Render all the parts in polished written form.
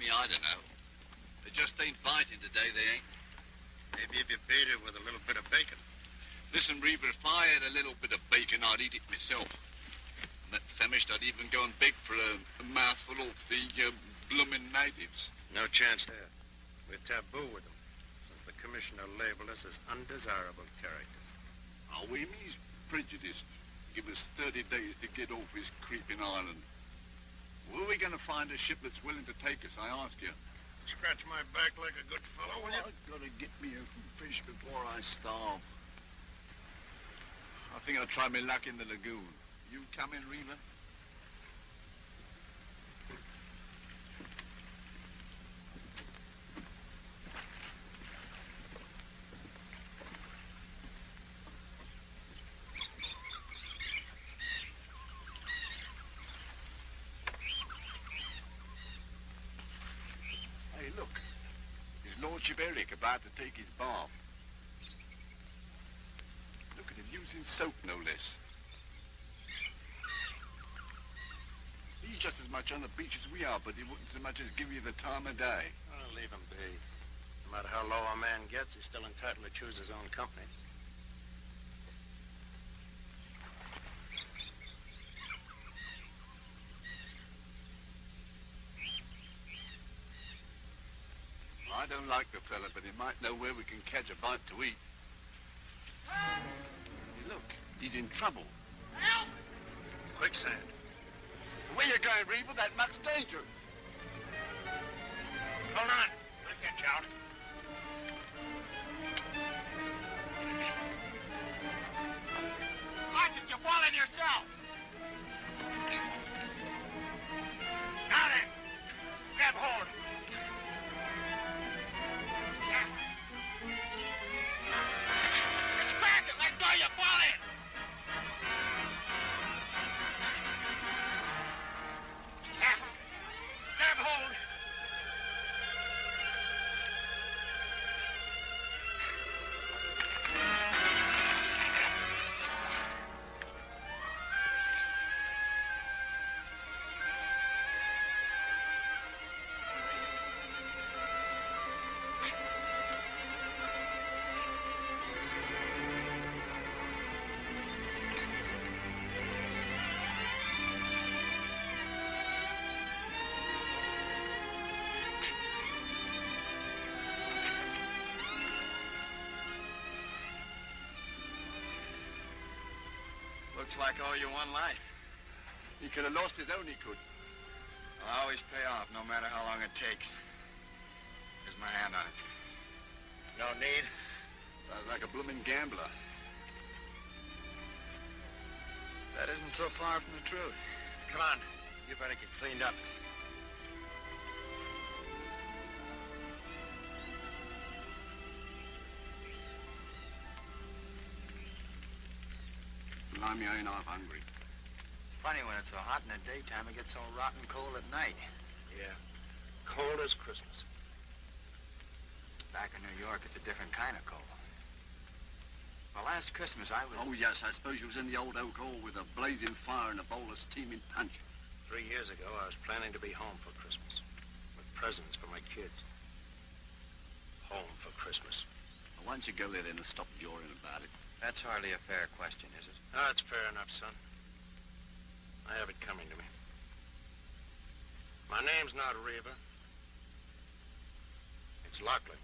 me, I don't know. They just ain't biting today, they ain't. Maybe if you bait it with a little bit of bacon. Listen, Reaver, if I had a little bit of bacon, I'd eat it myself. And that famished, I'd even go and beg for a mouthful of the bloomin' natives. No chance there. We're taboo with them, since the commissioner labeled us as undesirable characters. Oh, he's prejudiced. Give us 30 days to get off his creeping island. Where are we going to find a ship that's willing to take us, I ask you? Scratch my back like a good fellow, will you? I've got to get me a fish before I starve. I think I'll try my luck in the lagoon. You come in, Reaver? Hey, look. His Lordship Eric about to take his bath. Look at him using soap, no less. He's just as much on the beach as we are, but he wouldn't so much as give you the time of day. I'll leave him be. No matter how low a man gets, he's still entitled to choose his own company. I don't like the fella, but he might know where we can catch a bite to eat. Hey, look, he's in trouble. Help! Quicksand. Where you going, Reaver? That muck's dangerous. Hold on. I'll get you out. Why did you fall in yourself? Now then, grab hold. It's cracking! Let go, you fall in! Grab hold. Looks like all you one life. He could have lost his own, he could. I'll always pay off, no matter how long it takes. Here's my hand on it. No need. Sounds like a blooming gambler. That isn't so far from the truth. Come on. You better get cleaned up. Blimey, I ain't half hungry. Funny when it's so hot in the daytime, it gets so rotten cold at night. Yeah. Cold as Christmas. Back in New York, it's a different kind of cold. Well, last Christmas, I was... Oh, yes, I suppose you was in the old oak hall with a blazing fire and a bowl of steaming punch. 3 years ago, I was planning to be home for Christmas. With presents for my kids. Home for Christmas. Well, why don't you go there then and stop jawing about it? That's hardly a fair question, is it? Oh, it's fair enough, son. I have it coming to me. My name's not Reaver. It's Lachlan.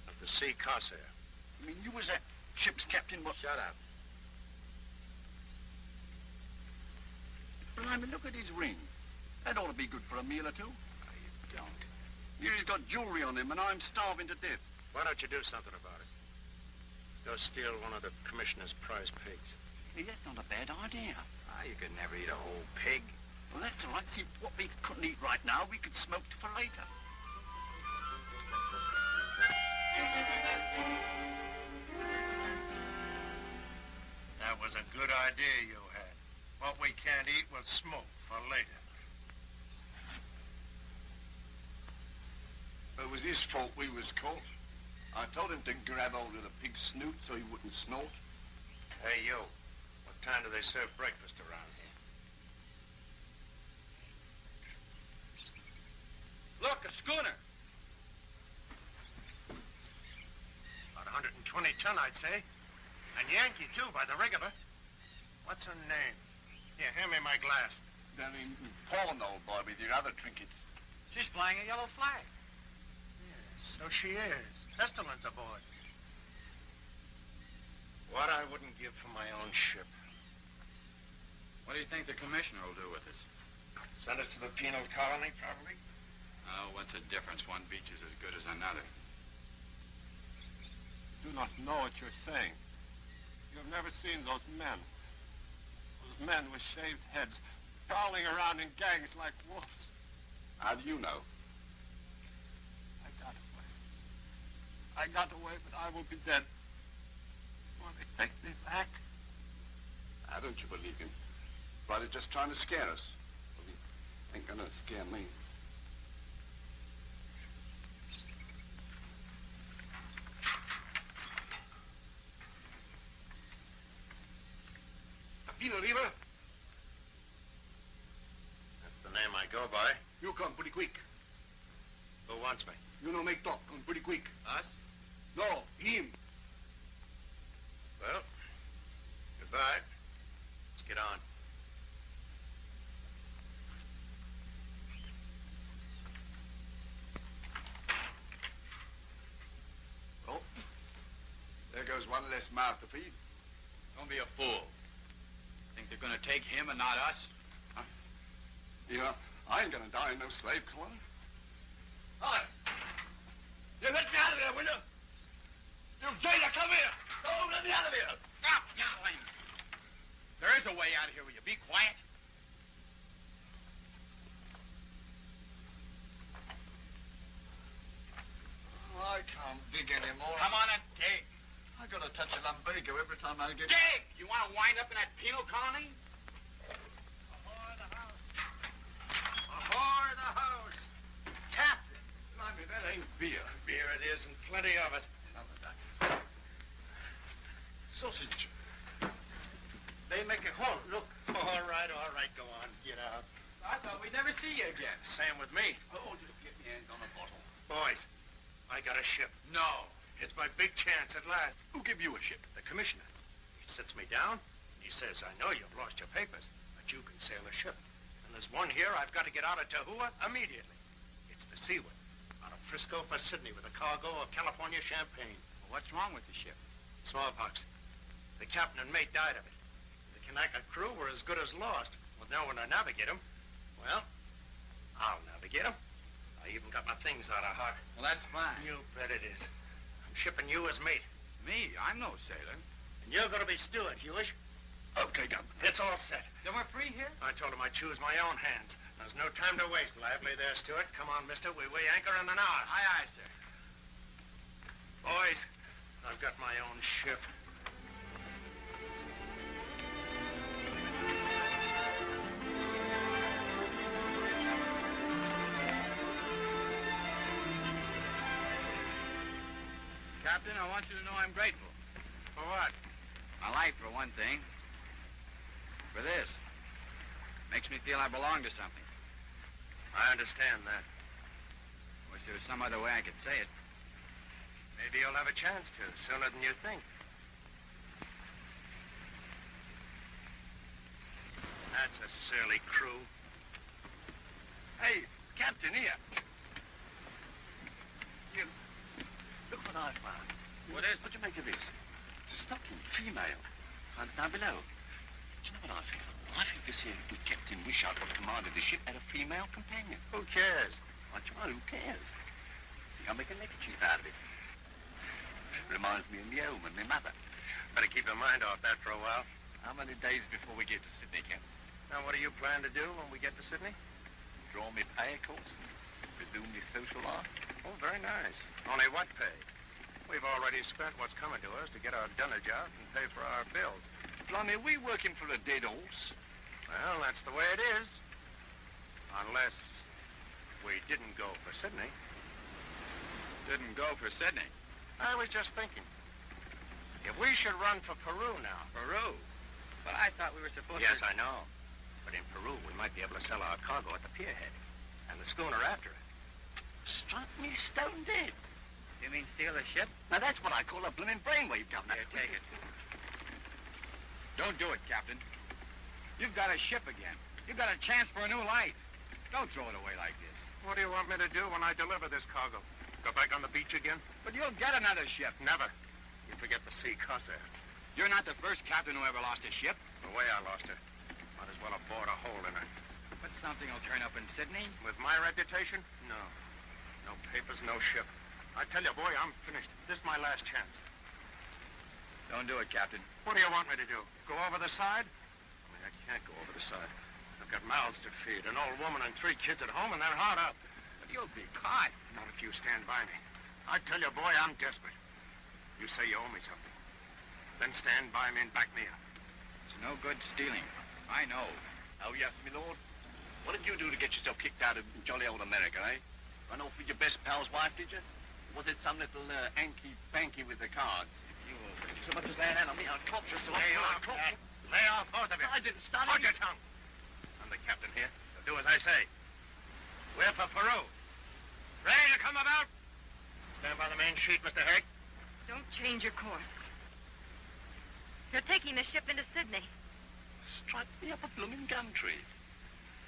Of the Sea Corsair. I mean, you was that ship's captain, what? Shut up. Blimey, look at his ring. That ought to be good for a meal or two. Oh, you don't. Here he's got jewelry on him, and I'm starving to death. Why don't you do something about it? Go steal one of the commissioner's prize pigs. Hey, that's not a bad idea. Ah, you could never eat a whole pig. Well, that's all right. See, what we couldn't eat right now, we could smoke for later. That was a good idea you had. What we can't eat, we'll smoke for later. It was his fault we was caught. I told him to grab hold of the pig's snoot so he wouldn't snort. Hey, you. What time do they serve breakfast around here? Look, a schooner. About 120 ton, I'd say. And Yankee, too, by the rig of her. What's her name? Here, hand me my glass. Then in pawn, old boy, with your other trinkets. She's flying a yellow flag. Yes, so she is. Pestilence aboard. What I wouldn't give for my own ship. What do you think the commissioner will do with us? Send us to the penal colony, probably. Oh, what's the difference? One beach is as good as another. Do not know what you're saying. You have never seen those men. Those men with shaved heads, prowling around in gangs like wolves. How do you know? I got away. I got away, but I will be dead. Will they take me back? Now, don't you believe him? Brother's just trying to scare us. Well, he ain't gonna scare me. Capino Riva? That's the name I go by. You come pretty quick. Who wants me? You know make talk. Come pretty quick. Us? No, him. Well, goodbye. Let's get on. Well, there goes one less mouth to feed. Don't be a fool. Think they're gonna take him and not us? Yeah, I ain't gonna die in no slave colony. Hi. You let me out of here, will you? You jailer, come here. Oh, let me out of here. Stop yowling. There is a way out of here. Will you be quiet? I can't dig anymore. Come on and dig. I gotta touch a lumbago every time I get... Dig! You want to wind up in that penal colony? Ahoy the house. Ahoy the house! Captain. Blimey, that ain't beer. Beer it is, and plenty of it. Some of that. Sausage. They make a halt. Look. All right, go on. Get out. I thought we'd never see you again. Same with me. Oh, just get me hands on a bottle. Boys, I got a ship. No. It's my big chance at last. Who give you a ship? The commissioner. He sits me down, and he says, I know you've lost your papers, but you can sail a ship. And there's one here I've got to get out of Tahua immediately. It's the Seaward, out of Frisco for Sydney with a cargo of California champagne. Well, what's wrong with the ship? Smallpox. The captain and mate died of it. The Kanaka crew were as good as lost, with no one to navigate them. Well, I'll navigate them. I even got my things out of hot. Well, that's fine. You bet it is. I'm shipping you as mate. Me? I'm no sailor. And you're going to be steward, Hewish. Okay, Gun. It's all set. Then we're free here? I told him I'd choose my own hands. There's no time to waste. Lively there, Stewart. Come on, mister. We weigh anchor in an hour. Aye, aye, sir. Boys, I've got my own ship. Captain, I want you to know I'm grateful. For what? My life, for one thing. For this. Makes me feel I belong to something. I understand that. Wish there was some other way I could say it. Maybe you'll have a chance to, sooner than you think. That's a surly crew. Hey, Captain, here. You, look what I found. What is it? What do you make of this? It's a stocking, female. Found down below. Do you know what I think? I think this here good Captain Wishart, what commanded the ship, had a female companion. Who cares? Why, who cares? I'll make a neckerchief out of it. Reminds me of me home and my mother. Better keep your mind off that for a while. How many days before we get to Sydney, Captain? Now, what do you plan to do when we get to Sydney? Draw me pay, of course. Resume me social life. Oh, very nice. Only what pay? We've already spent what's coming to us to get our dunnage out and pay for our bills. Blimey, we working for a dead horse. Well, that's the way it is. Unless we didn't go for Sydney. Didn't go for Sydney. I was just thinking. If we should run for Peru now. Peru? But I thought we were supposed Yes, to... I know. But in Peru, we might be able to sell our cargo at the pierhead. And the schooner after it. Struck me stone dead. You mean steal a ship? Now, that's what I call a blooming brainwave, Governor. Here, take it. Don't do it, Captain. You've got a ship again. You've got a chance for a new life. Don't throw it away like this. What do you want me to do when I deliver this cargo? Go back on the beach again? But you'll get another ship. Never. You forget the sea Corsair. You're not the first captain who ever lost a ship. The way I lost her. Might as well have bored a hole in her. But something will turn up in Sydney. With my reputation? No. No papers, no ship. I tell you, boy, I'm finished. This is my last chance. Don't do it, Captain. What do you want me to do? Go over the side? I mean, I can't go over the side. I've got mouths to feed, an old woman and 3 kids at home, and they're hard up. But you'll be caught. Not if you stand by me. I tell you, boy, I'm desperate. You say you owe me something. Then stand by me and back me up. It's no good stealing. I know. Oh, yes, my lord. What did you do to get yourself kicked out of jolly old America, eh? Run off with your best pal's wife, did you? Was it some little anky-banky with the cards? If you so much as lay an hand on me, I'll torture you so Lay off, lay off, both of you. I didn't start Hold it. your tongue. I'm the captain here. So do as I say. We're for Peru. Ready to come about? Stand by the main sheet, Mr. Herrick. Don't change your course. You're taking the ship into Sydney. Strike me up a blooming gum tree.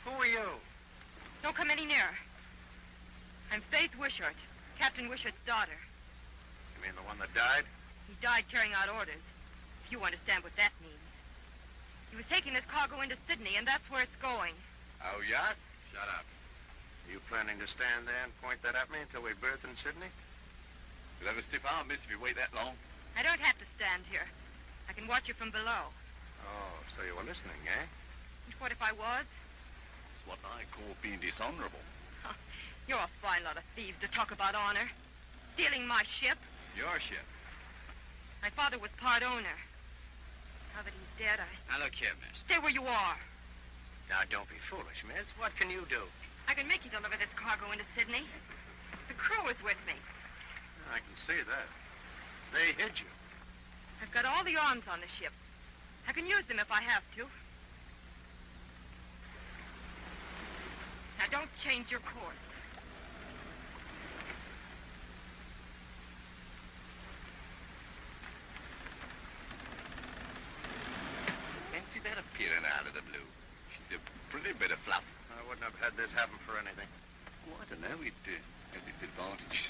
Who are you? Don't come any nearer. I'm Faith Wishart, Captain Wishart's daughter. You mean the one that died? He died carrying out orders, if you understand what that means. He was taking this cargo into Sydney, and that's where it's going. Oh, yeah? Shut up. Are you planning to stand there and point that at me until we berth in Sydney? You'll have a stiff arm, miss, if you wait that long. I don't have to stand here. I can watch you from below. Oh, so you were listening, eh? And what if I was? It's what I call being dishonorable. You're a fine lot of thieves to talk about honor. Stealing my ship. Your ship. My father was part owner. Now that he's dead, Now, look here, miss. stay where you are. Now, don't be foolish, miss. What can you do? I can make you deliver this cargo into Sydney. The crew is with me. I can see that. They hid you. I've got all the arms on the ship. I can use them if I have to. Now, don't change your course. Fancy that appearing out of the blue. She's a pretty bit of fluff. I wouldn't have had this happen for anything. Oh, I don't know. It has its advantages.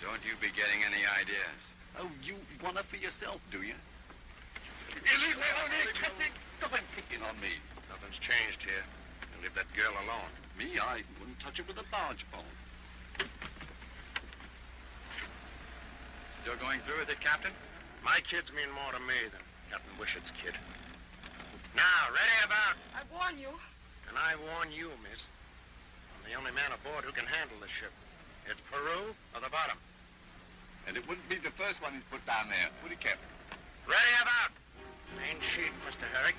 Don't you be getting any ideas. Oh, you want her for yourself, do you? Stop picking on me. Nothing's changed here. You leave that girl alone. Me, I wouldn't touch her with a barge pole. Still going through with it, Captain? My kids mean more to me than Captain Wishart's kid. Now, ready about. I warn you. And I warn you, miss. I'm the only man aboard who can handle the ship. It's Peru or the bottom. And it wouldn't be the first one he's put down there, would it, Captain? Ready about. Main sheet, Mr. Herrick.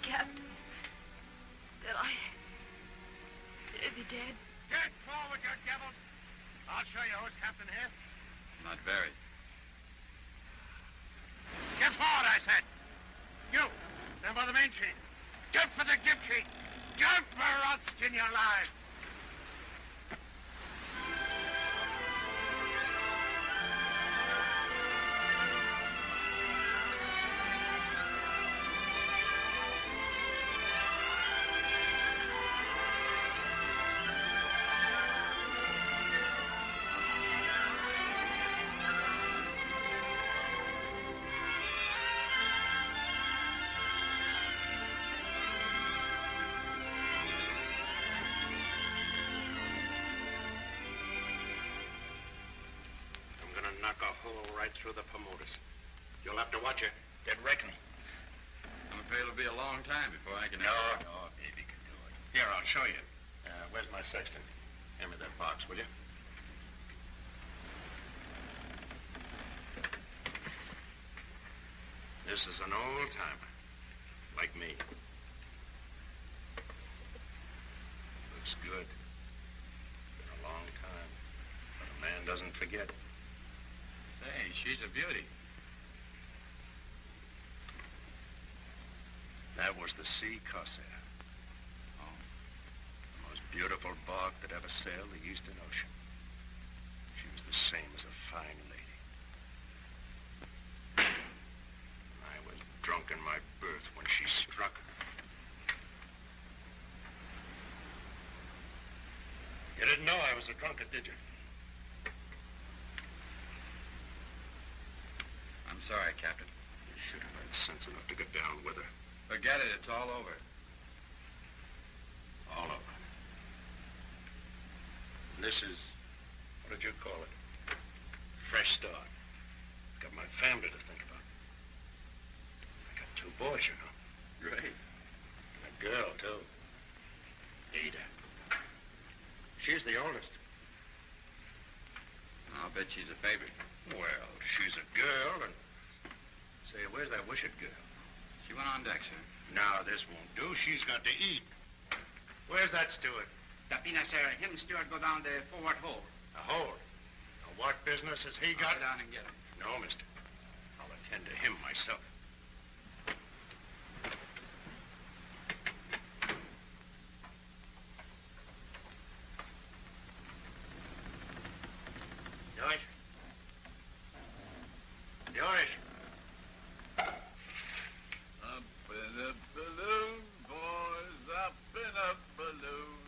Captain, is he dead? Get forward, you devils. I'll show you who's captain here. Not very. Get forward, I said. You, stand by the main sheet. Jump for the jib sheet. Jump or I'll skin you alive. Knock a hole right through the promoters. You'll have to watch it. Get reckoning. I'm afraid it'll be a long time before I can... No, baby can do it. Here, I'll show you. Where's my sextant? Hand me that box, will you? This is an old-timer, like me. Looks good. Been a long time, but a man doesn't forget. Say, she's a beauty. That was the Sea Corsair. Oh. The most beautiful bark that ever sailed the Eastern Ocean. She was the same as a fine lady. I was drunk in my berth when she struck. You didn't know I was a drunkard, did you? I'm sorry, Captain. You should have had sense enough to get down with her. Forget it. It's all over. All over. And this is, what did you call it? Fresh start. Got my family to think about. I got 2 boys, you know. Great. And a girl, too. Ada. She's the oldest. I'll bet she's a favorite. Well, she's a girl, and... Say, where's that wishing girl? She went on deck, sir. Now, this won't do. She's got to eat. Where's that steward? Tapina, sir. Him steward go down the forward hole. The hold. Now, what business has he got? Go down and get him. No, mister. I'll attend to him myself. George? George? Up in a balloon, boys, up in a balloon.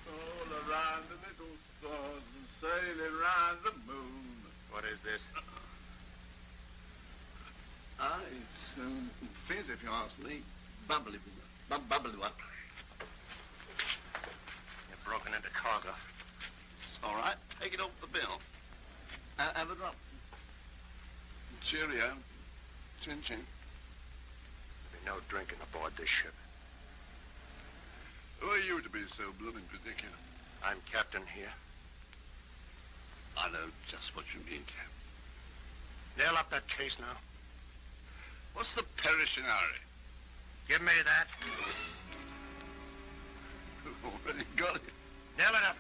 All around the little stars and sailing round the moon. What is this? It's fizz, if you ask me. Bubbly one. You've broken into cargo. All right, take it off the bill. Have a drop. Cheerio. Chin-chin. There'll be no drinking aboard this ship. Who are you to be so blooming particular? I'm captain here. I know just what you mean, Cap. Nail up that case now. What's the perishing hurry? Give me that. Who've already got it. Nail it up.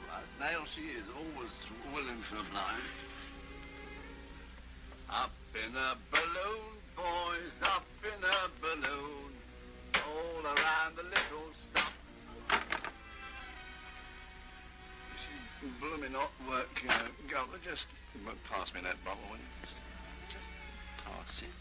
All right, now she is always willing to oblige. Up in a balloon, boys, up in a balloon. All around the little stop. She blooming hot work, Governor. Just pass me that bottle, will you? Just pass it.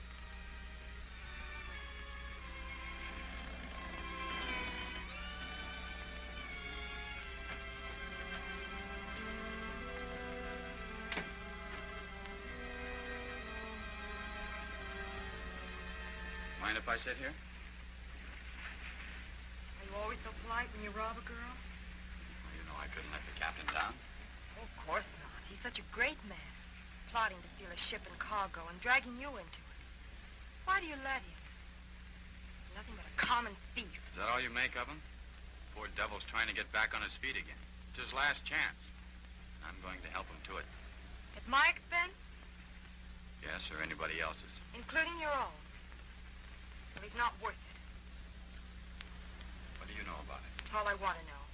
Mind if I sit here? Are you always so polite when you rob a girl? Well, you know I couldn't let the captain down. Oh, of course not. He's such a great man. Plotting to steal a ship and cargo and dragging you into it. Why do you let him? He's nothing but a common thief. Is that all you make of him? Poor devil's trying to get back on his feet again. It's his last chance. I'm going to help him to it. At my expense? Yes, or anybody else's. Including your own. Well, he's not worth it. What do you know about it? All I want to know.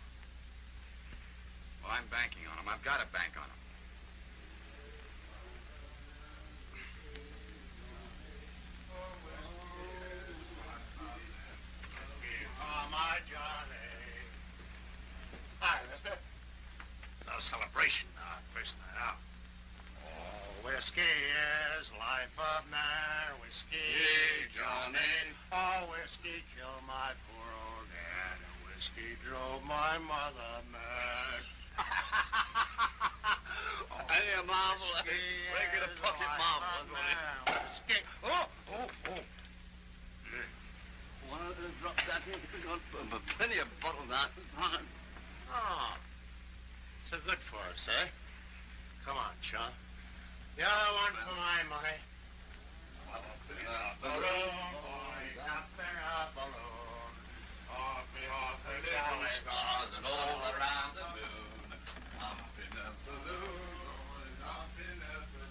Well, I'm banking on him. I've got to bank on him. Oh, my Johnny. Hi, mister. No celebration, first night out. Oh, whiskey is life of man. Whiskey, Johnny. Oh, whiskey killed my poor old dad. And whiskey drove my mother mad. Hey, a marvel. Break it a pocket marvel. Whiskey. Oh. One of those drops that here. We've got plenty of bottles out this time. Oh. So good for us, eh? Come on, Sean. The other one for my money. Balloon, boys, up in a balloon. off the little stars and all around the moon. Up in a balloon, always up in a balloon.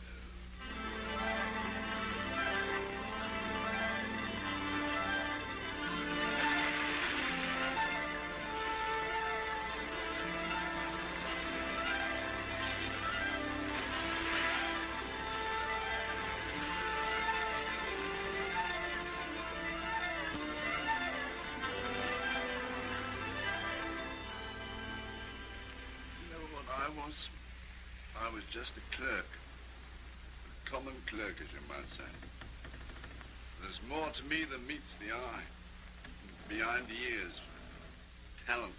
I was just a clerk. A common clerk, as you might say. There's more to me than meets the eye. Behind the ears. Talent.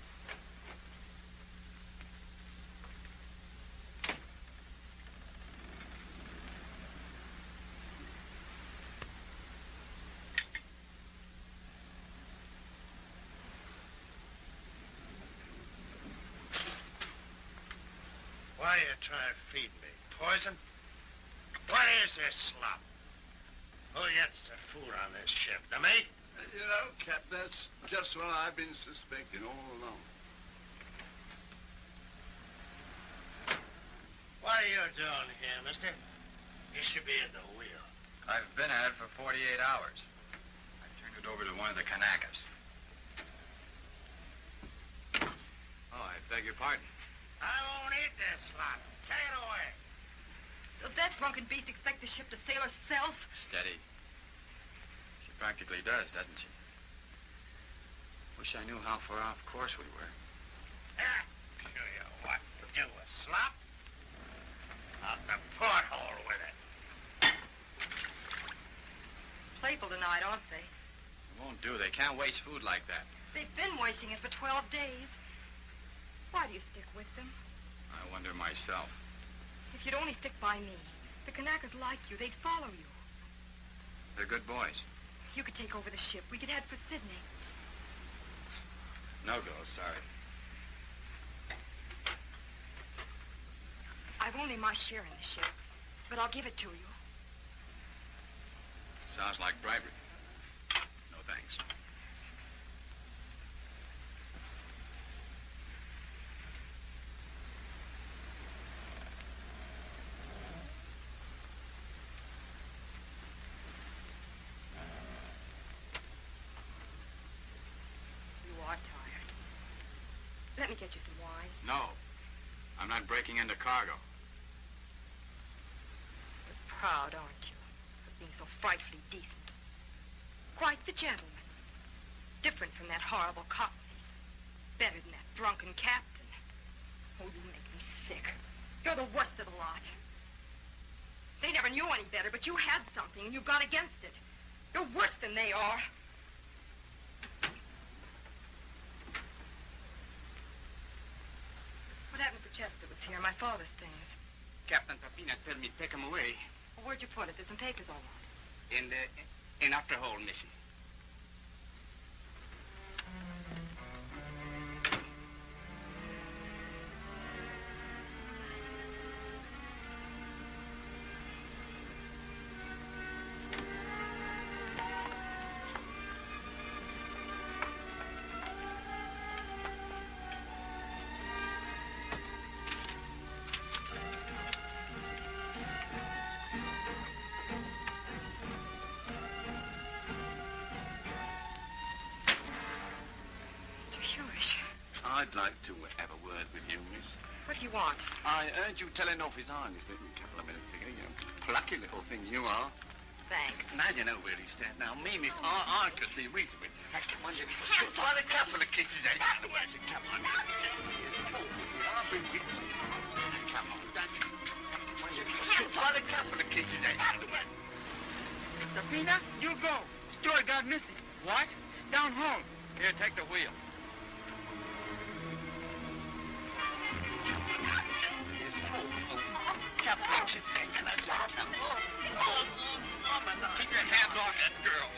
Why you try to feed me? Poison? What is this slop? Who gets the food on this ship? The mate? You know, Cap, that's just what I've been suspecting all along. What are you doing here, mister? You should be at the wheel. I've been at it for 48 hours. I turned it over to one of the Kanakas. Oh, I beg your pardon. I won't eat this slop. Take it away. Does that drunken beast expect the ship to sail herself? Steady. She practically does, doesn't she? Wish I knew how far off course we were. Show you what to do with slop. Out the porthole with it. Playful tonight, aren't they? It won't do. They can't waste food like that. They've been wasting it for 12 days. Why do you stick with them? I wonder myself. If you'd only stick by me, the Kanakas like you. They'd follow you. They're good boys. You could take over the ship. We could head for Sydney. No go, sorry. I've only my share in the ship, but I'll give it to you. Sounds like bribery. No thanks. Let me get you some wine. No. I'm not breaking into cargo. You're proud, aren't you, of being so frightfully decent? Quite the gentleman. Different from that horrible cockney. Better than that drunken captain. Oh, you make me sick. You're the worst of the lot. They never knew any better, but you had something, and you got against it. You're worse than they are. What happened to Chester was here? My father's things. Captain Papina tell me take 'em away. Well, where'd you put it? There's some papers all on. In after hole, missy. I'd like to have a word with you, miss. What do you want? I heard you telling off his Highness a couple of minutes ago. You plucky little thing you are. Thanks. Now you know where he stands. Now, me, miss, I could be reasonable. Come on, you try a couple of kisses, eh? Come on. I've been with you. Come on, don't you? Try a couple of kisses, eh? Papina, you go. Stuart got missing. What? Down home. Here, take the wheel. Keep your hands off that girl.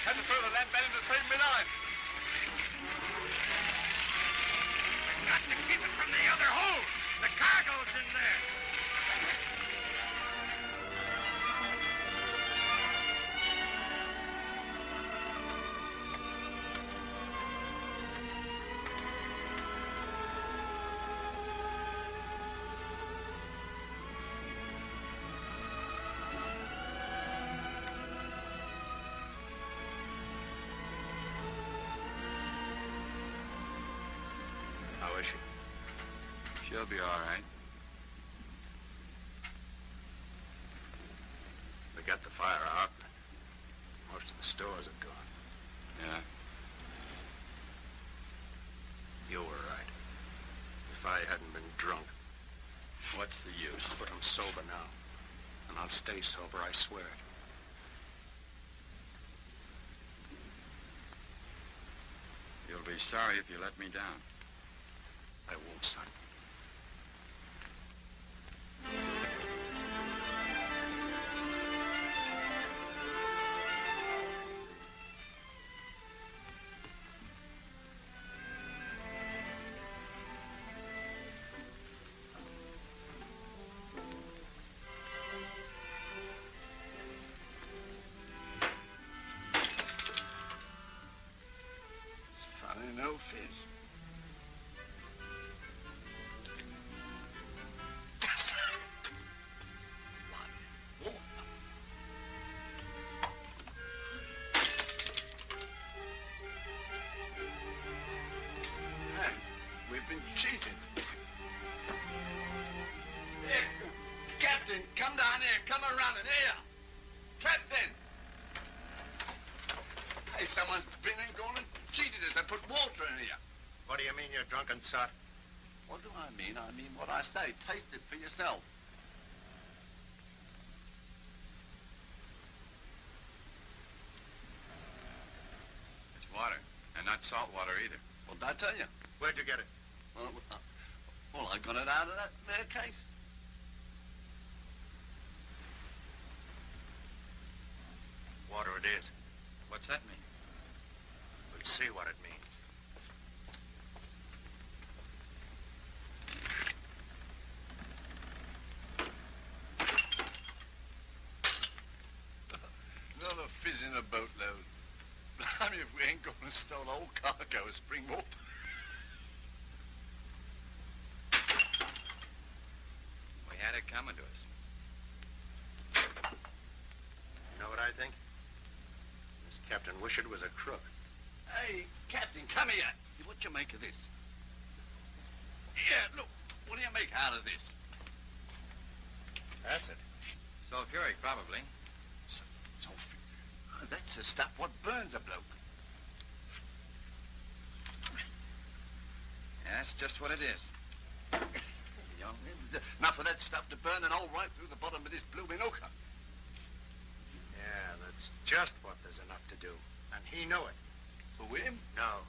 Had to throw the lamp bed in to save me life. We've got to keep it from the other hold. The cargo's in there. How is she? She'll be all right. We got the fire out. Most of the stores are gone. Yeah. You were right. If I hadn't been drunk. What's the use? But I'm sober now. And I'll stay sober, I swear it. You'll be sorry if you let me down. I won't, son. Funny, no fish. We've been cheated. Here, Captain, come down here. Come around in here. Captain! Hey, someone's been and gone and cheated us. They put water in here. What do you mean, you drunken sot? What do I mean? I mean what I say. Taste it for yourself. It's water, and not salt water either. What did I tell you? Where'd you get it? Well, I got it out of that there case. Water it is. What's that mean? We'll see what it means. Another fizz in a boatload. Blimey, if we ain't gone and stole a whole cargo of spring water. We had it coming to us. You know what I think? This Captain Wishart was a crook. Hey, Captain, come here. What you make of this? Here, look. What do you make out of this? Acid. Sulfuric, probably. That's the stuff what burns a bloke. Yeah, that's just what it is. Enough of for that stuff to burn and all right through the bottom of this blooming hooker. Yeah, that's just what there's enough to do. And he knew it. For him? No.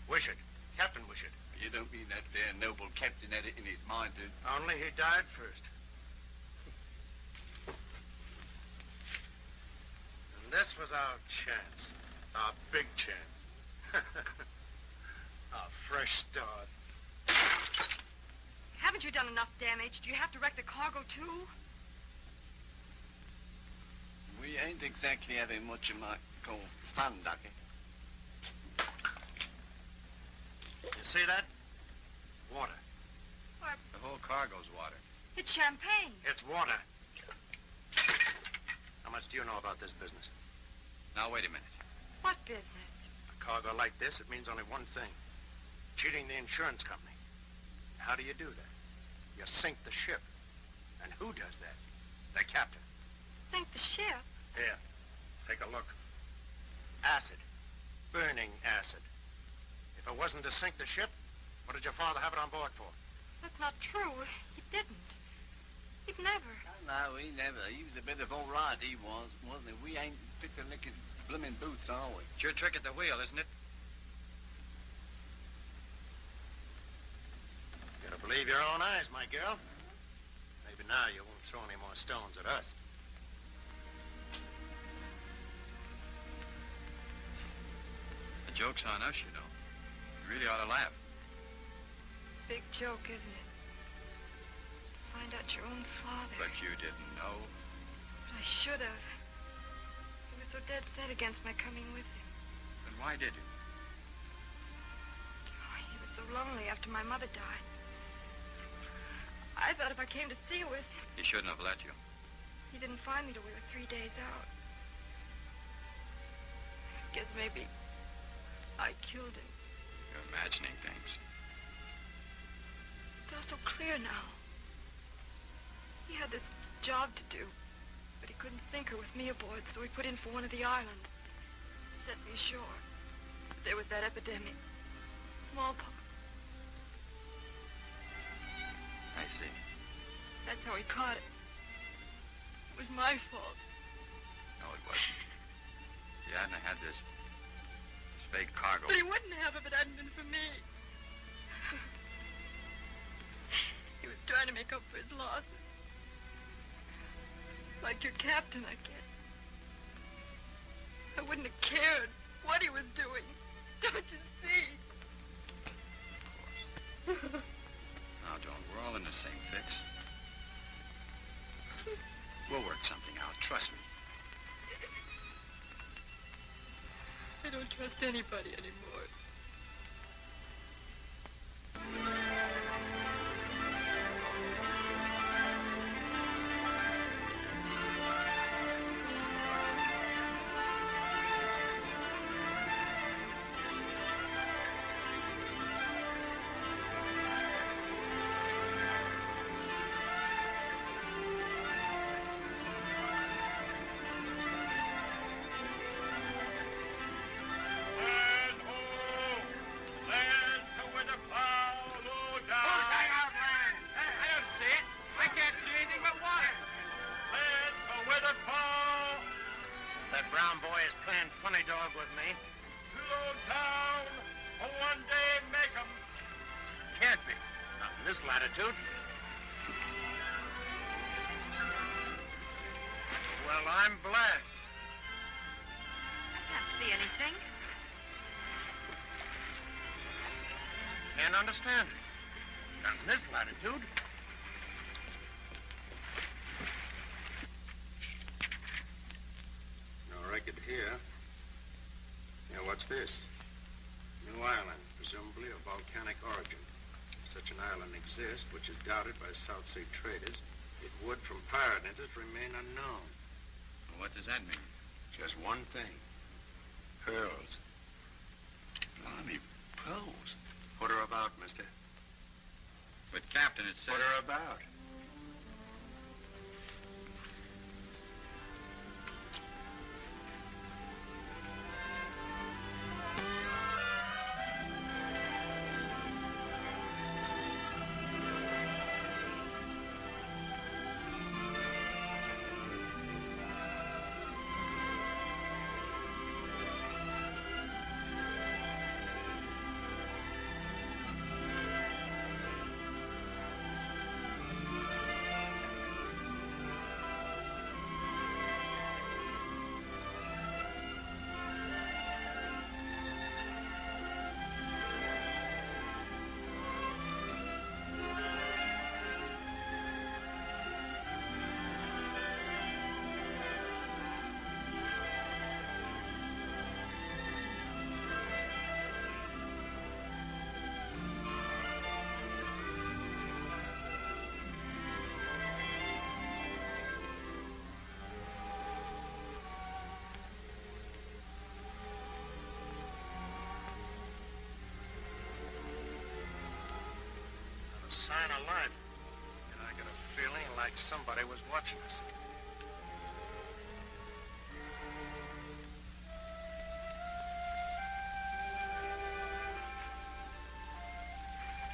Wishart. Captain Wishart. You don't mean that there noble captain had it in his mind to... Only he died first. And this was our chance. Our big chance. Our fresh start. Haven't you done enough damage? Do you have to wreck the cargo, too? We ain't exactly having what you might call fun, Ducky. You see that? Water. Why, The whole cargo's water. it's champagne. It's water. How much do you know about this business? Now, wait a minute. What business? A cargo like this, it means only one thing. Cheating the insurance company. How do you do that? You sink the ship. And who does that? The captain. Sink the ship? Here, take a look. Acid. Burning acid. If it wasn't to sink the ship, what did your father have it on board for? That's not true. He didn't. He'd never. No, he never. He was a bit of all right, he was, wasn't he? We ain't fit to lick his blooming boots, are we? It's your trick at the wheel, isn't it? You gotta believe your own eyes, my girl. Maybe now you won't throw any more stones at us. The joke's on us, you know. You really ought to laugh. Big joke, isn't it? Find out your own father. But you didn't know. But I should have. He was so dead set against my coming with him. Then why did you? Oh, he was so lonely after my mother died. I thought if I came to see with him... He shouldn't have let you. He didn't find me till we were 3 days out. I guess maybe I killed him. You're imagining things. It's all so clear now. He had this job to do, but he couldn't sink her with me aboard, so he put in for one of the islands. Set me ashore. There was that epidemic. Smallpox. I see. That's how he caught it. It was my fault. No, it wasn't. You hadn't had this fake cargo. But he wouldn't have if it hadn't been for me. He was trying to make up for his losses. Like your captain, I guess. I wouldn't have cared what he was doing. Don't you see? Of course. Now, don't. We're all in the same fix. We'll work something out. Trust me. I don't trust anybody anymore. Well, I'm blessed. I can't see anything. Can't understand it. Not in this latitude. No record here. Now, what's this? New island, presumably of volcanic origin. If such an island exists, which is doubted by South Sea traders, it would, from pirate interest, remain unknown. Well, what does that mean? Just one thing. Pearls. Blimey, pearls. Put her about, mister. But, Captain, it says... Put her about. sign of life. And I got a feeling like somebody was watching us.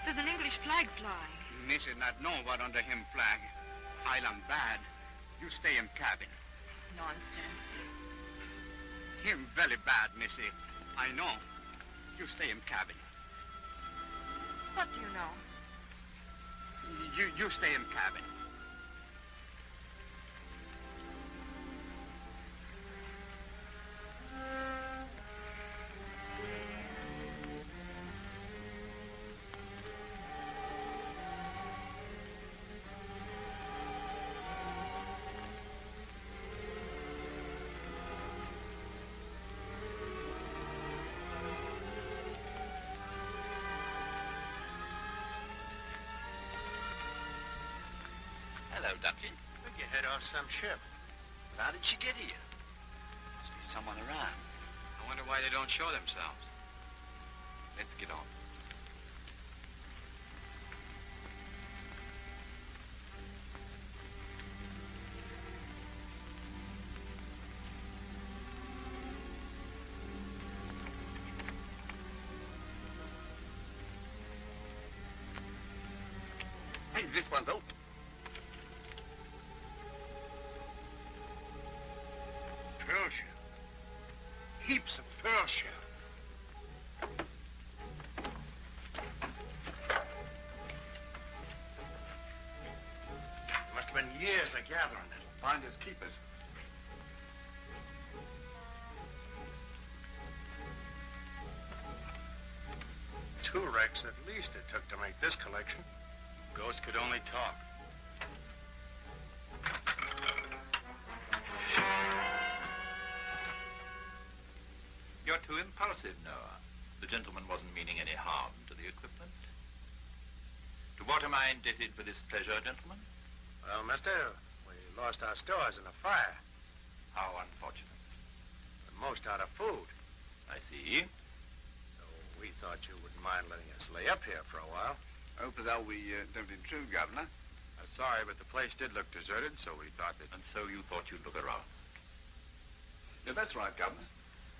There's an English flag flying. Missy not know what under him flag. Island bad. You stay in cabin. Nonsense. Him very bad, Missy. I know. You stay in cabin. What do you know? You stay in cabin. Hello, Ducky. Think you head off some ship. But how did she get here? Must be someone around. I wonder why they don't show themselves. Let's get on. Hey, this one's open. Pearl shell. Heaps of pearl shell. Must have been years of gathering it. Finders keepers. Two wrecks at least it took to make this collection. Ghosts could only talk. You're too impulsive, Noah. The gentleman wasn't meaning any harm to the equipment. To what am I indebted for this pleasure, gentlemen? Well, mister, we lost our stores in a fire. How unfortunate. And most out of food. I see. So we thought you wouldn't mind letting us lay up here for a while. Hope as how we don't intrude, Governor. Sorry, but the place did look deserted, so we thought that... And so you thought you'd look around. Yeah, that's right, Governor.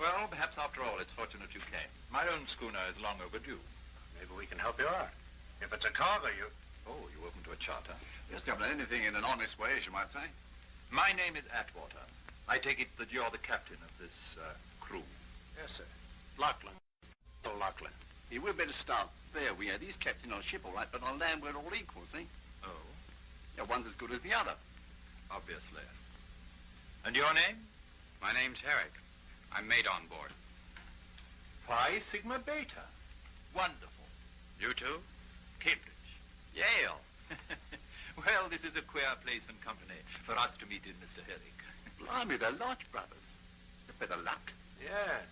Well, perhaps after all, it's fortunate you came. My own schooner is long overdue. Maybe we can help you out. If it's a cargo, you... Oh, you open to a charter? Yes, Governor, anything in an honest way, as you might say. My name is Atwater. I take it that you're the captain of this crew. Yes, sir. Lachlan. Oh, Lachlan. Yeah, we'd better start there. He's captain on a ship, all right, but on land we're all equal, see? Oh, Yeah, one's as good as the other. obviously. And your name? My name's Herrick. I'm mate on board. Phi Sigma Beta. Wonderful. You too? Cambridge. Yale. Well, this is a queer place and company for us to meet in, Mr. Herrick. Blimey, they're Lodge brothers. A bit of luck. Yes.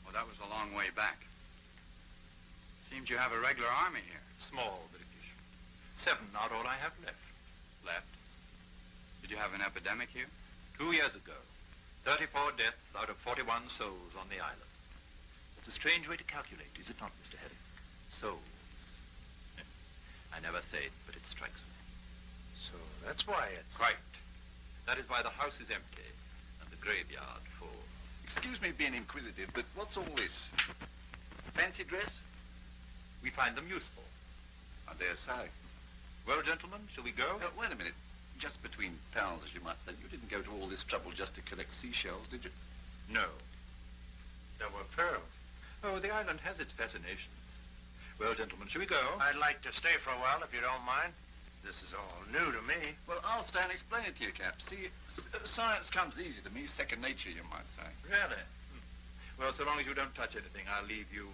Well, that was a long way back. Seems you have a regular army here. Small British. 7 are all I have left. Left? Did you have an epidemic here? 2 years ago. 34 deaths out of 41 souls on the island. It's a strange way to calculate, is it not, Mr. Herrick? Souls. I never say it, but it strikes me. So that's why it's... Quite. That is why the house is empty and the graveyard full. Excuse me being inquisitive, but what's all this? Fancy dress? We find them useful. I dare say. Well, gentlemen, shall we go? Wait a minute. Just between pals, as you might say. You didn't go to all this trouble just to collect seashells, did you? No. There were pearls. Oh, the island has its fascinations. Well, gentlemen, shall we go? I'd like to stay for a while, if you don't mind. This is all new to me. Well, I'll stay and explain it to you, Cap. See, science comes easy to me. Second nature, you might say. Really? Well, so long as you don't touch anything, I'll leave you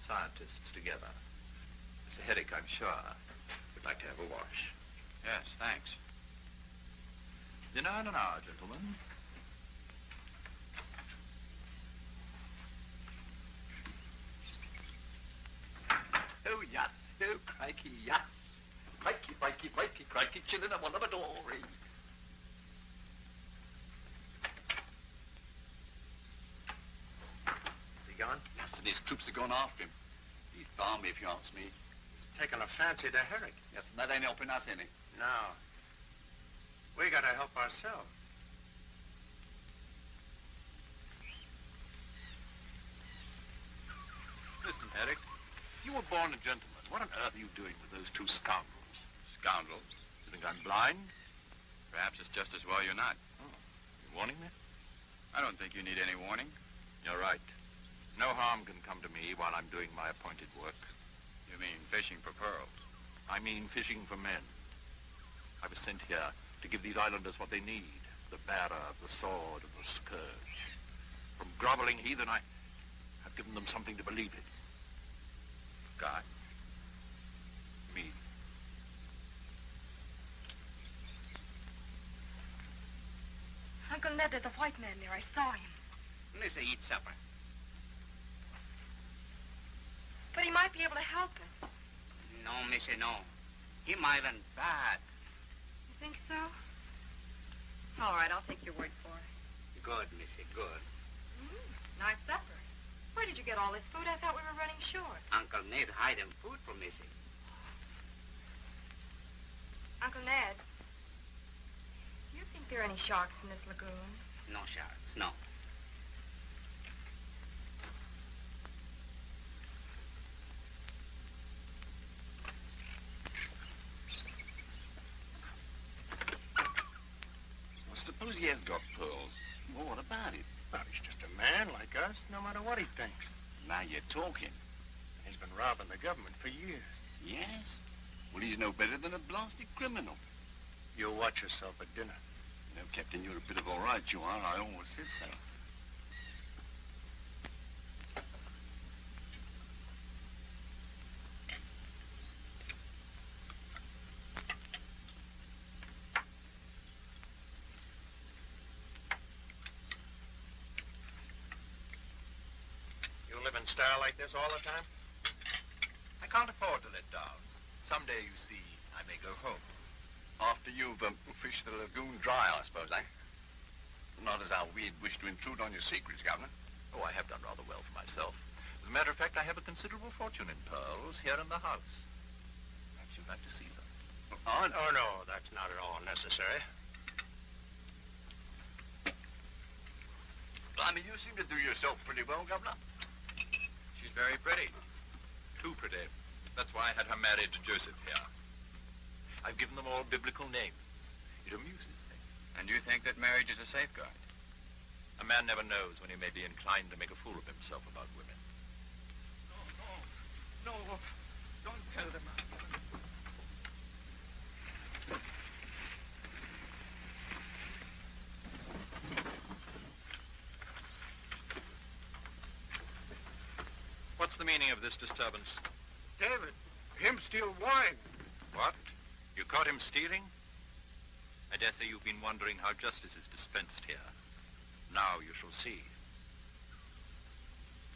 scientists together. Mr. Herrick, I'm sure, would like to have a wash. Yes, thanks. Dinner in an hour, gentlemen. Oh, yes. Oh, crikey, yes. Crikey, crikey, crikey, crikey, chillin' a one of a dory. Is he gone? Yes, and his troops are gone after him. He's balmy, if you ask me. His taking a fancy to Herrick. Yes, that ain't helping us any. No. We gotta help ourselves. Listen, Herrick, you were born a gentleman. What on earth are you doing with those two scoundrels? Scoundrels? You think I'm blind? Perhaps it's just as well you're not. Oh, you warning me? I don't think you need any warning. You're right. No harm can come to me while I'm doing my appointed work. You mean fishing for pearls? I mean fishing for men. I was sent here to give these islanders what they need. The bearer, the sword, and the scourge. From groveling heathen, I've given them something to believe in. God. Me. Uncle Ned, there's a white man there. I saw him. Missy, eat supper. But he might be able to help us. No, Missy, no. He might and bad. You think so? All right, I'll take your word for it. Good, Missy, good. Nice supper. Where did you get all this food? I thought we were running short. Uncle Ned hide him food for Missy. Uncle Ned, do you think there are any sharks in this lagoon? No sharks, no. Well, suppose he has got pearls. Well, what about it? Well, he's just a man like us, no matter what he thinks. Now you're talking. He's been robbing the government for years. Yes? Well, he's no better than a blasted criminal. You'll watch yourself at dinner. You know, Captain, you're a bit of all right, you are. I always said so. You live in style like this all the time? I can't afford to let down. Someday, you see, I may go home. After you've fished the lagoon dry, I suppose, eh? Not as how we'd wish to intrude on your secrets, Governor. Oh, I have done rather well for myself. As a matter of fact, I have a considerable fortune in pearls here in the house. Perhaps you'd like to see them. Oh, no, that's not at all necessary. I mean, you seem to do yourself pretty well, Governor. She's very pretty. Too pretty. That's why I had her married to Joseph here. I've given them all biblical names. It amuses me. And you think that marriage is a safeguard? A man never knows when he may be inclined to make a fool of himself about women. No, don't tell them. What's the meaning of this disturbance? David, him steal wine. What? You caught him stealing? I dare say you've been wondering how justice is dispensed here. Now you shall see.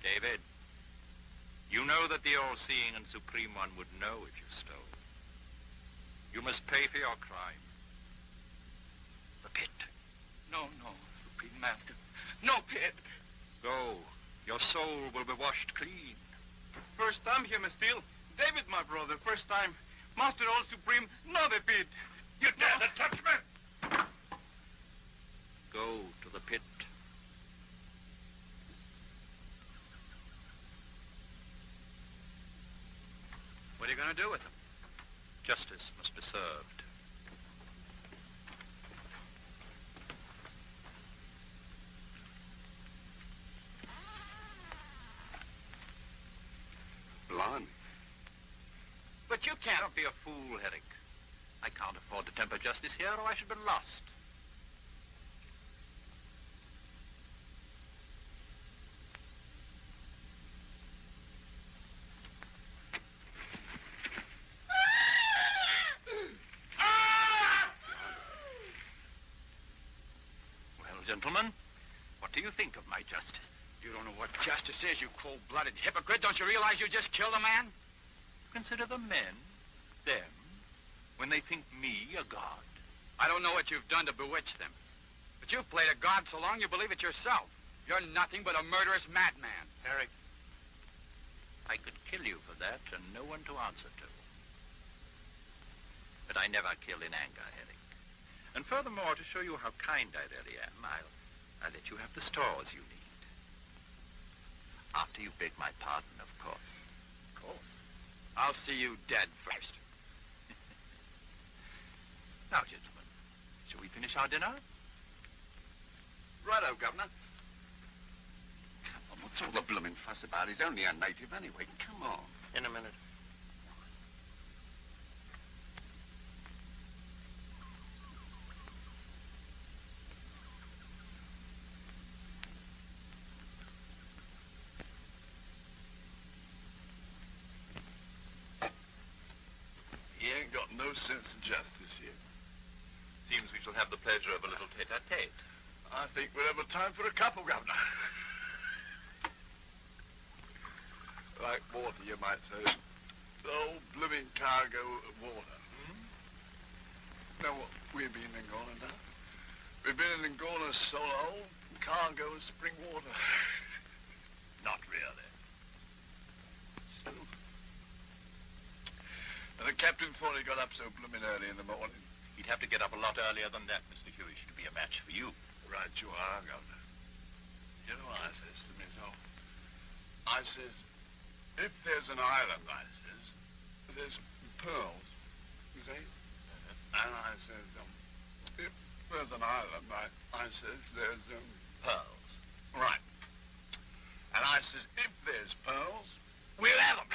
David, you know that the all-seeing and supreme one would know if you stole. You must pay for your crime. The pit. No, Supreme Master. No pit. Go. Your soul will be washed clean. First time he must steal. David, my brother, first time. Master All Supreme, no the pit. You dare to touch me? Go to the pit. What are you going to do with them? Justice must be served. Blimey. But you can't be a fool, Herrick. I can't afford to temper justice here, or I should be lost. Well, gentlemen, what do you think of my justice? You don't know what justice is, you cold-blooded hypocrite. Don't you realize you just killed a man? Consider the men, them, when they think me a god. I don't know what you've done to bewitch them. But you've played a god so long you believe it yourself. You're nothing but a murderous madman. Herrick, I could kill you for that and no one to answer to. But I never kill in anger, Herrick. And furthermore, to show you how kind I really am, I'll let you have the stores you need. After you beg my pardon, of course. Of course. I'll see you dead first. Now, gentlemen, shall we finish our dinner? Righto, Governor. Come on, what's all the blooming fuss about? He's only a native anyway. Come on. In a minute. He ain't got no sense of justice here. Seems we shall have the pleasure of a little tete-a-tete. I think we'll have a time for a couple, Governor. Like water, you might say. The whole blooming cargo of water. Now, what, we've been in Angola now? We've been in Angola so long, cargo of spring water. Not really. Still. And the captain thought he got up so blooming early in the morning. He'd have to get up a lot earlier than that, Mr. Hewish, to be a match for you. Right you are, Governor. You know what I says to myself? I says, if there's an island, I says, there's pearls, you see? And I says, if there's an island, I says, there's, Pearls. right. And I says, if there's pearls, we'll have them.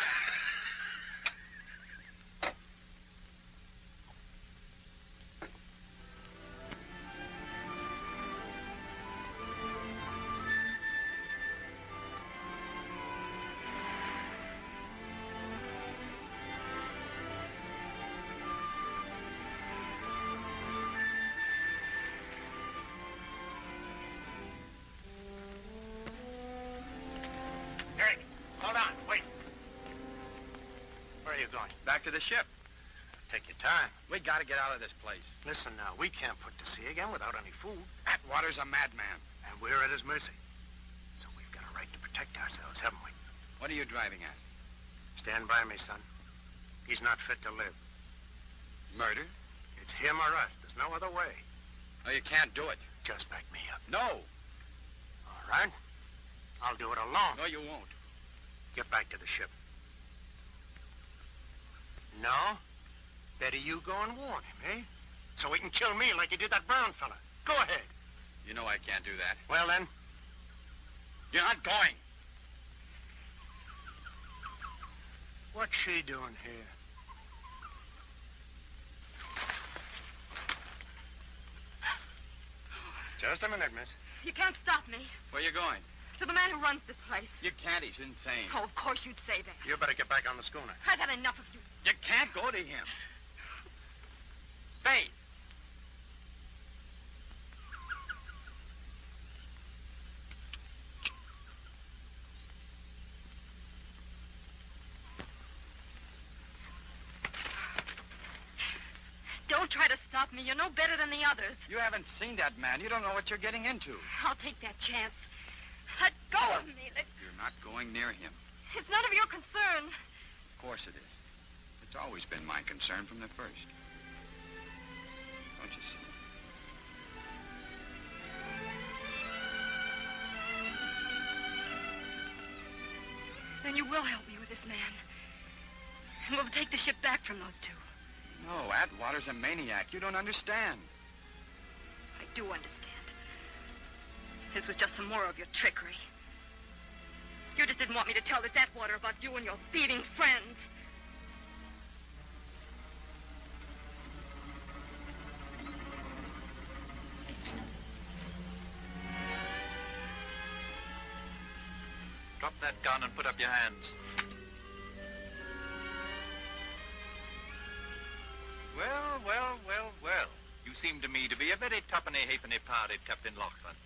Back to the ship. Take your time. We gotta get out of this place. Listen now, we can't put to sea again without any food. Atwater's a madman. And we're at his mercy. So we've got a right to protect ourselves, haven't we? What are you driving at? Stand by me, son. He's not fit to live. Murder? It's him or us. There's no other way. No, you can't do it. Just back me up. No. All right? I'll do it alone. No, you won't. Get back to the ship. No? Better you go and warn him, eh? So he can kill me like he did that Brown fella. Go ahead. You know I can't do that. Well, then, You're not going. what's she doing here? Just a minute, miss. You can't stop me. Where you going? To the man who runs this place. You can't. He's insane. Oh, of course you'd say that. You better get back on the schooner. I've had enough of you. You can't go to him. Faith. Don't try to stop me. You're no better than the others. You haven't seen that man. You don't know what you're getting into. I'll take that chance. Let go of me. You're not going near him. It's none of your concern. Of course it is. It's always been my concern from the first. Don't you see? Then you will help me with this man. And we'll take the ship back from those two. No, Atwater's a maniac. You don't understand. I do understand. This was just some more of your trickery. You just didn't want me to tell this Atwater about you and your thieving friends. Drop that gun and put up your hands. Well, well, well, well. You seem to me to be a very tuppenny-halfpenny parted Captain Lachlan.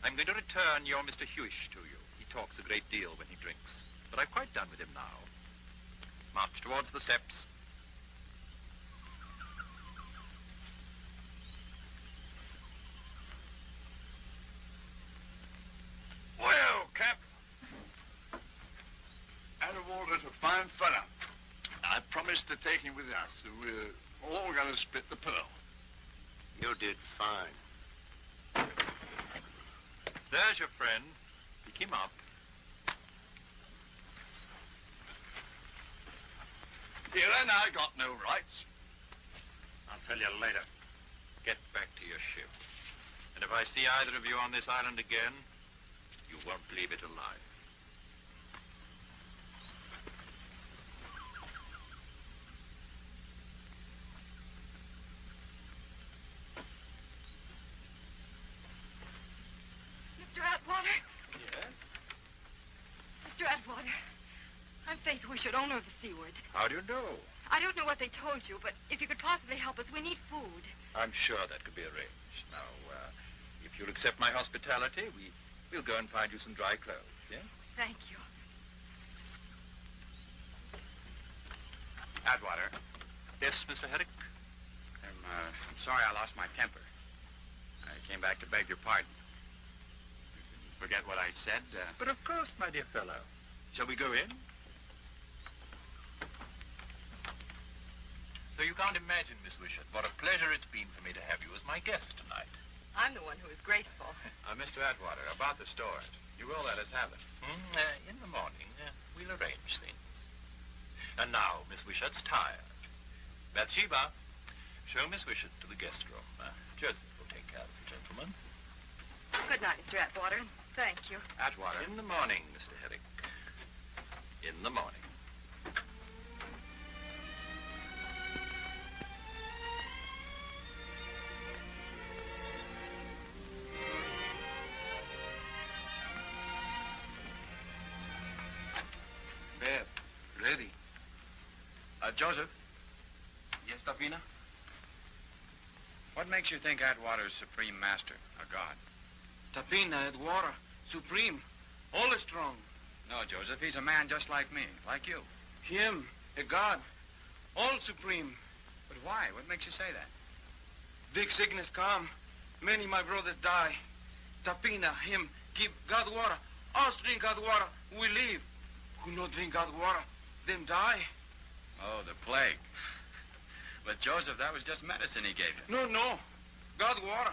I'm going to return your Mr. Hewish to you. He talks a great deal when he drinks. But I've quite done with him now. March towards the steps. Well, Cap. Atwater's a fine fella. I promised to take him with us. We're all we're going to split the pearl. You did fine. There's your friend. Pick him up. You and I got no rights. I'll tell you later. Get back to your ship. And if I see either of you on this island again, you won't leave it alive. Mr. Atwater? Yes? Mr. Atwater, I'm Faith Wishart, owner of the Seaward. How do you know? I don't know what they told you, but if you could possibly help us, we need food. I'm sure that could be arranged. Now, if you'll accept my hospitality, we'll go and find you some dry clothes, yeah? Thank you. Atwater, Yes, Mr. Herrick? I'm sorry I lost my temper. I came back to beg your pardon. You can forget what I said. But of course, my dear fellow. Shall we go in? So you can't imagine, Miss Wishart, what a pleasure it's been for me to have you as my guest tonight. I'm the one who is grateful. Mr. Atwater, about the stores. You will let us have them. In the morning, we'll arrange things. And now, Miss Wishart's tired. Bathsheba, show Miss Wishart to the guest room. Joseph will take care of the gentleman. Good night, Mr. Atwater. Thank you. Atwater. In the morning, Mr. Herrick. In the morning. Bed. Ready. Joseph. Yes, Tafina? What makes you think Atwater's supreme master, a god? Tapina, Edwara, Supreme, all is strong. No, Joseph, he's a man just like me, like you. Him, a god, all supreme. But why? What makes you say that? Big sickness come, many my brothers die. Tapina, him, give God water. Us drink God water, we live. Who no drink God water, them die. Oh, the plague. But, Joseph, that was just medicine he gave you. No. God water,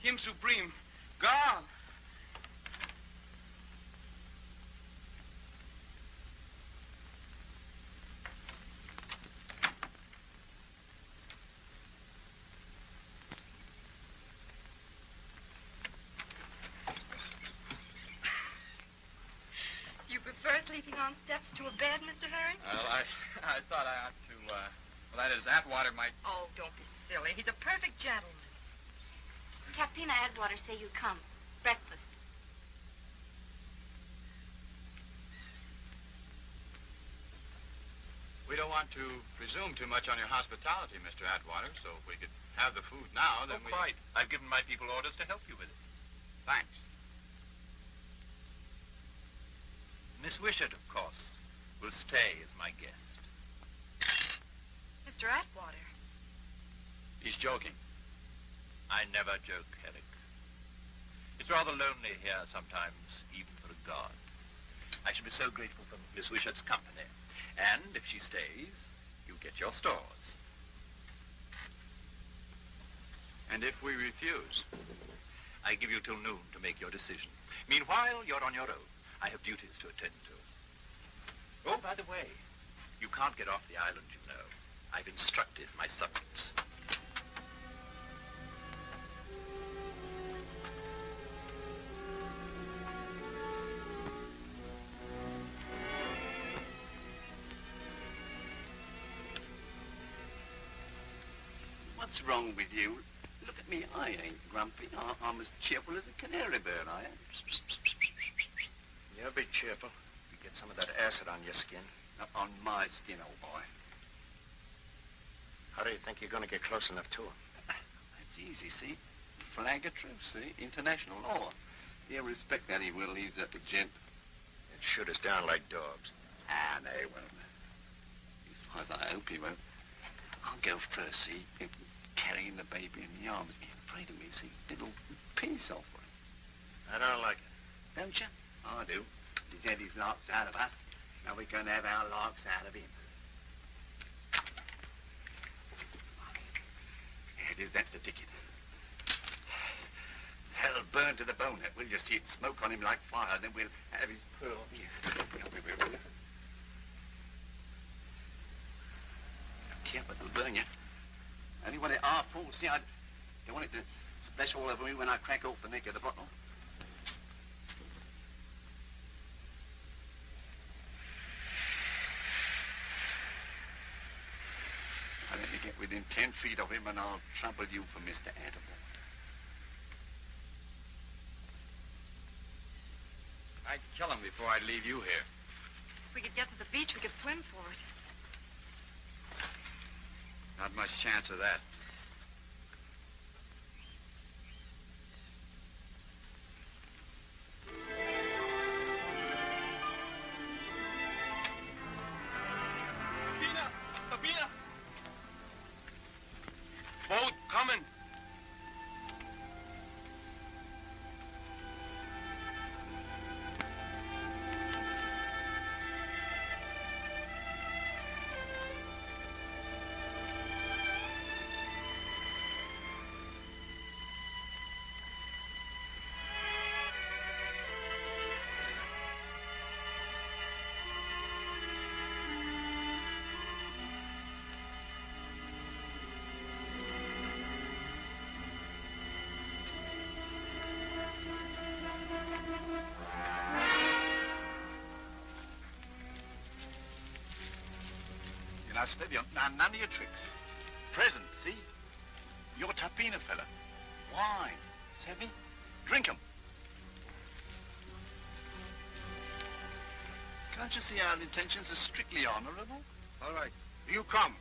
him supreme, God. You prefer sleeping on steps to a bed, Mr. Herrick? Well, I thought I ought to, that is, Atwater might... Oh, don't be silly. He's a perfect gentleman. Tapina Atwater say you come. Breakfast. We don't want to presume too much on your hospitality, Mr. Atwater, so if we could have the food now, then Quite. I've given my people orders to help you with it. Thanks. Miss Wishart, of course, will stay as my guest. Mr. Atwater. He's joking. I never joke, Herrick. It's rather lonely here sometimes, even for a god. I shall be so grateful for Miss Wishart's company. And if she stays, you get your stores. And if we refuse? I give you till noon to make your decision. Meanwhile, you're on your own. I have duties to attend to. Oh, by the way, you can't get off the island, you know. I've instructed my subjects. What's wrong with you? Look at me, I ain't grumpy. I'm as cheerful as a canary bird, I am. Yeah, be cheerful. You get some of that acid on your skin. On my skin, old boy. How do you think you're going to get close enough to him? That's easy, see? Flag of truce, see? International law. He'll respect that, he will. He's a gent. They'd shoot us down like dogs. Ah, they won't. As far as I hope he won't. I'll go first, see? Carrying the baby in the arms. He's afraid of me, see? Little peace offering. I don't like it. Don't you? I do. He's had his larks out of us. Now we're going to have our larks out of him. Here's that's the ticket. Hell, burn to the bone, that will you? See it smoke on him like fire, and then we'll have his pearl. Here. Careful, it'll burn you. Only when it half full. See, I don't want it to splash all over me when I crack off the neck of the bottle. I'll let me get within 10 feet of him and I'll trample you for Mr. Atterbury. I'd kill him before I'd leave you here. If we could get to the beach, we could swim for it. Not much chance of that. Sabina! Boat coming! Now, steady on. Now, none of your tricks. Present, see? You're a Tapina fella. Wine. Savvy? Drink 'em. Can't you see our intentions are strictly honorable? All right. You come.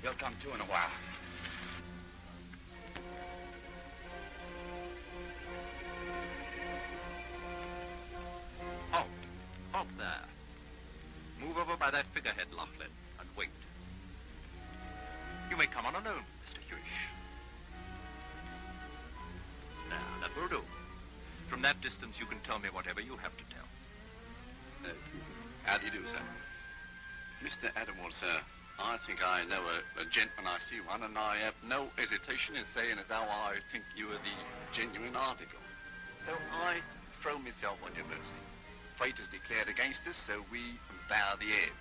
He'll come to in a while. Halt. Halt there. Move over by that figurehead, Laughlin, and wait. You may come on alone, Mr. Hewish. Now, that will do. From that distance, you can tell me whatever you have to tell. How do you do, sir? Mr. Adamwell, sir, I think I know a gent when I see one, and I have no hesitation in saying as how I think you are the genuine article. So I throw myself on your mercy. Fate is declared against us, so we bow the ebb.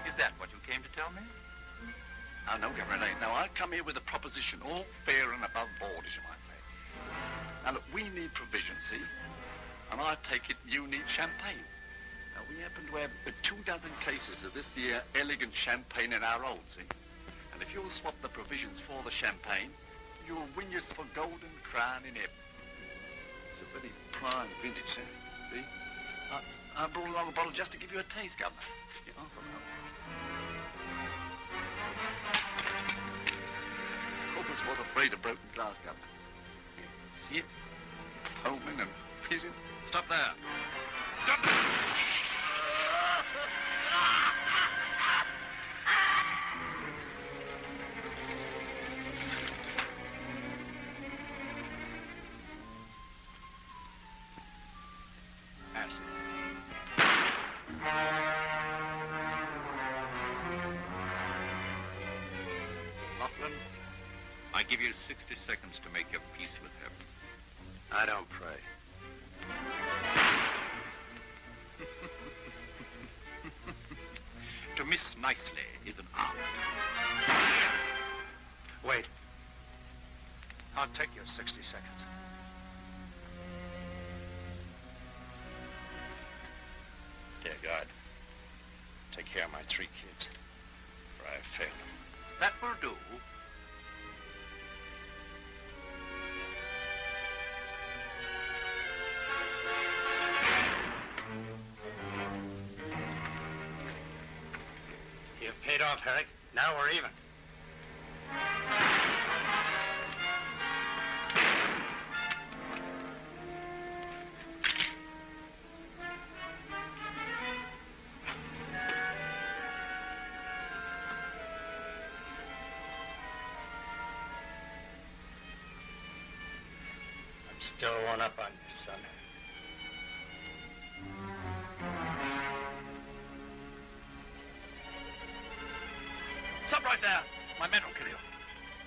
Is that what you came to tell me? Oh, no, Governor, it ain't. Now, I come here with a proposition, all fair and above board, as you might say. Now, look, we need provision, see? And I take it you need champagne. Now, we happen to have 24 cases of this here elegant champagne in our hold, see? And if you'll swap the provisions for the champagne, you'll win yourself a golden crown in heaven. It's a very prime vintage, sir. See? I brought along a bottle just to give you a taste, Governor. Yeah, Corpus was afraid of broken glass, Governor. See it? Foaming and fizzing. Stop there. Stop there! Laughlin, I give you 60 seconds to make your peace with heaven. I don't pray. To miss nicely is an art. Wait. I'll take your 60 seconds. Dear God, take care of my 3 kids, for I have failed them. That will do. You've paid off, Herrick. Now we're even. Still one up on you, son. Stop right there. My men will kill you.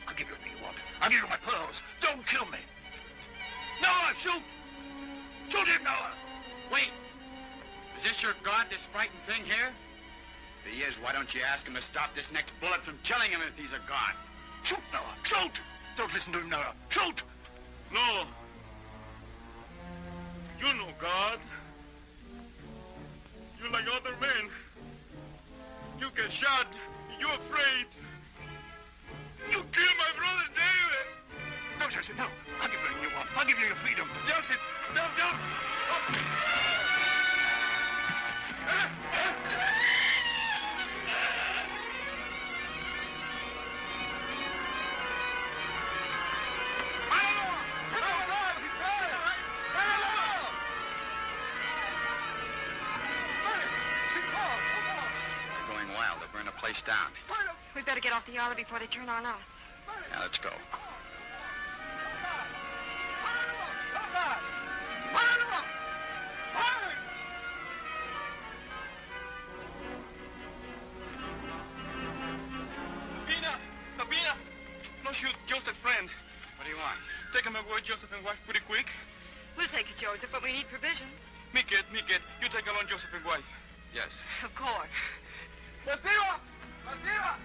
I'll give you everything you want. I'll give you my pearls. Don't kill me. Noah, shoot! Shoot him, Noah! Wait. Is this your god, this frightened thing here? If he is, why don't you ask him to stop this next bullet from killing him if he's a god? Shoot, Noah! Shoot! Don't listen to him, Noah. Shoot! No. You know God. You like other men. You get shot. You afraid. You kill my brother David. No, Joseph, no. I'll give you everything you want. I'll give you your freedom. Joseph, no, don't. They're going wild. They'll burn the place down. We better get off the island before they turn on us. Now, let's go. Sabina! No shoot, Joseph, friend. What do you want? Take him away, Joseph and wife, pretty quick. We'll take it, Joseph, but we need provisions. Me get. You take along Joseph and wife. Yes. Of course. Arriba! Arriba!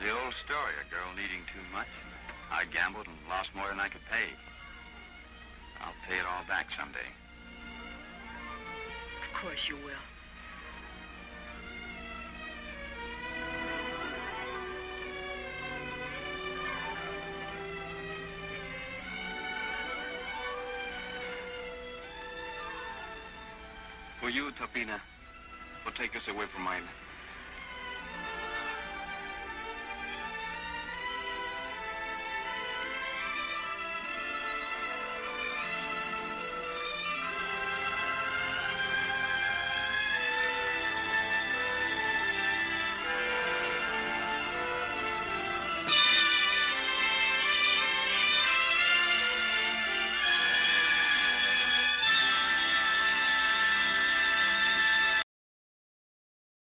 The old story, a girl needing too much. I gambled and lost more than I could pay. I'll pay it all back someday. Of course you will. For you, Topina, will take us away from Island.